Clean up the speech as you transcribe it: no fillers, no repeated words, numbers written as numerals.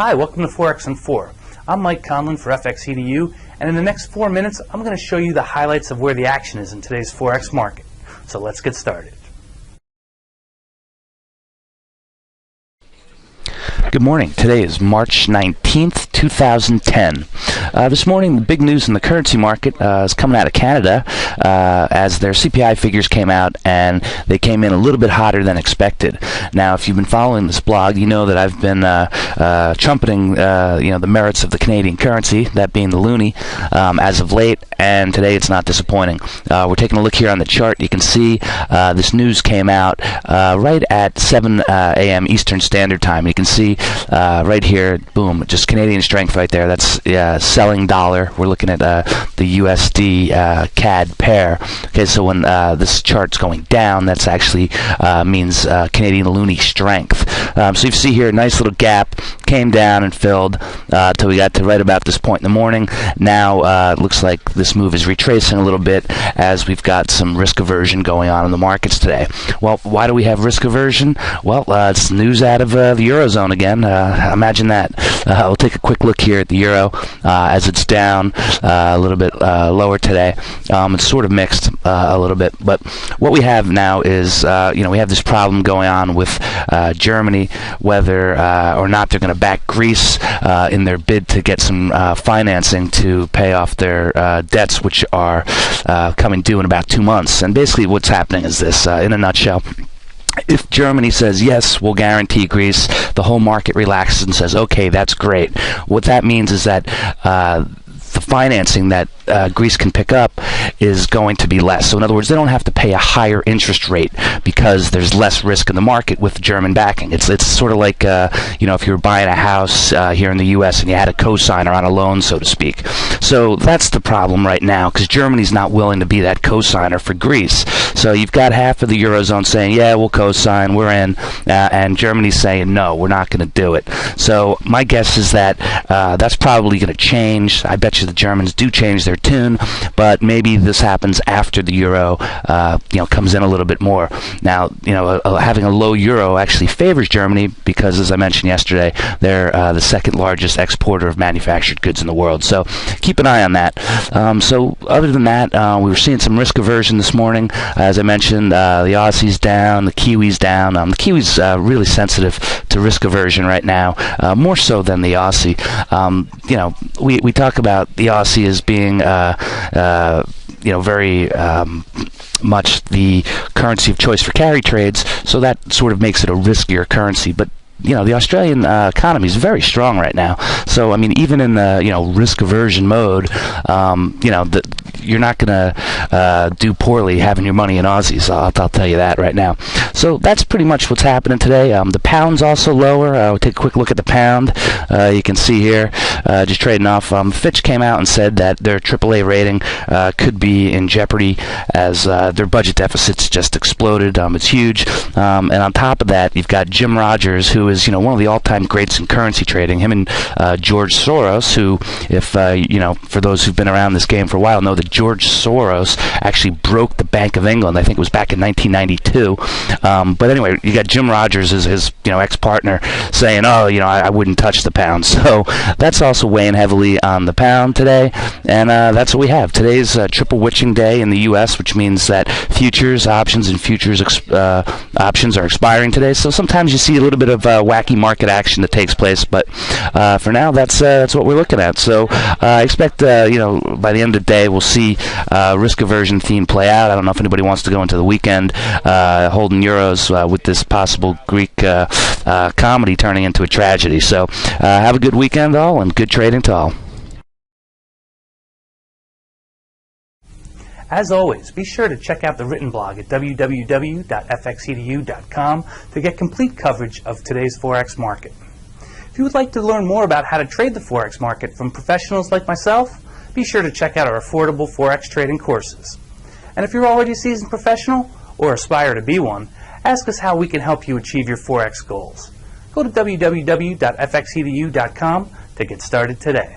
Hi, welcome to Forex in 4. I'm Mike Conlon for FXEDU, and in the next 4 minutes I'm going to show you the highlights of where the action is in today's Forex market. So let's get started. Good morning. Today is March 19th, 2010. This morning, the big news in the currency market is coming out of Canada as their CPI figures came out, and they came in a little bit hotter than expected. Now, if you've been following this blog, you know that I've been trumpeting the merits of the Canadian currency, that being the loonie, as of late, and today it's not disappointing. We're taking a look here on the chart. You can see this news came out right at 7 a.m. Eastern Standard Time. You can see right here, boom, just Canadian strength right there. That's selling dollar. We're looking at the USD CAD pair. Okay, so when this chart's going down, that's actually means Canadian loonie strength. So you see here a nice little gap, came down and filled till we got to right about this point in the morning. Now it looks like this move is retracing a little bit as we've got some risk aversion going on in the markets today. Well, why do we have risk aversion? Well, it's news out of the Eurozone again. Imagine that. We'll take a quick look here at the euro as it's down a little bit lower today. It's sort of mixed a little bit, but what we have now is we have this problem going on with Germany, whether or not they're going to back Greece in their bid to get some financing to pay off their debts, which are coming due in about 2 months. And basically what's happening is this, in a nutshell. If Germany says, yes, we'll guarantee Greece, the whole market relaxes and says, okay, that's great. What that means is that the financing that Greece can pick up is going to be less. So in other words, they don't have to pay a higher interest rate because there's less risk in the market with German backing. It's sort of like if you were buying a house here in the U.S. and you had a cosigner on a loan, so to speak. So that's the problem right now, because Germany's not willing to be that cosigner for Greece. So you've got half of the Eurozone saying, yeah, we'll cosign, we're in, and Germany's saying, no, we're not going to do it. So my guess is that that's probably going to change. I bet you the Germans do change their tune, but maybe this happens after the euro comes in a little bit more. Now, having a low euro actually favors Germany because, as I mentioned yesterday, they're the second largest exporter of manufactured goods in the world. So keep an eye on that. So other than that, we were seeing some risk aversion this morning. As I mentioned, the Aussie's down, the Kiwi's down. The Kiwi's really sensitive to risk aversion right now, more so than the Aussie. We talk about the Aussie as being very much the currency of choice for carry trades, so that sort of makes it a riskier currency. But the Australian economy is very strong right now. So I mean, even in the risk aversion mode, you're not going to do poorly having your money in Aussies. I'll tell you that right now. So that's pretty much what's happening today. The pound's also lower. We'll take a quick look at the pound. You can see here, just trading off. Fitch came out and said that their AAA rating could be in jeopardy as their budget deficits just exploded. It's huge. And on top of that, you've got Jim Rogers, who is one of the all-time greats in currency trading. Him and George Soros, who, if for those who've been around this game for a while, know that George Soros actually broke the Bank of England. I think it was back in 1992. But anyway, you got Jim Rogers as his ex-partner saying, I wouldn't touch the pound. So that's also weighing heavily on the pound today, and that's what we have. Today's triple witching day in the U.S., which means that futures, options, and futures options are expiring today. So sometimes you see a little bit of wacky market action that takes place, but for now, that's what we're looking at. So I expect by the end of the day we'll see risk aversion theme play out. I don't know if anybody wants to go into the weekend holding euros with this possible Greek comedy turning into a tragedy. So have a good weekend, all, and good trading to all. As always, be sure to check out the written blog at www.fxedu.com to get complete coverage of today's Forex market. If you would like to learn more about how to trade the Forex market from professionals like myself, be sure to check out our affordable Forex trading courses. And if you're already a seasoned professional or aspire to be one, ask us how we can help you achieve your Forex goals. Go to www.fxedu.com to get started today.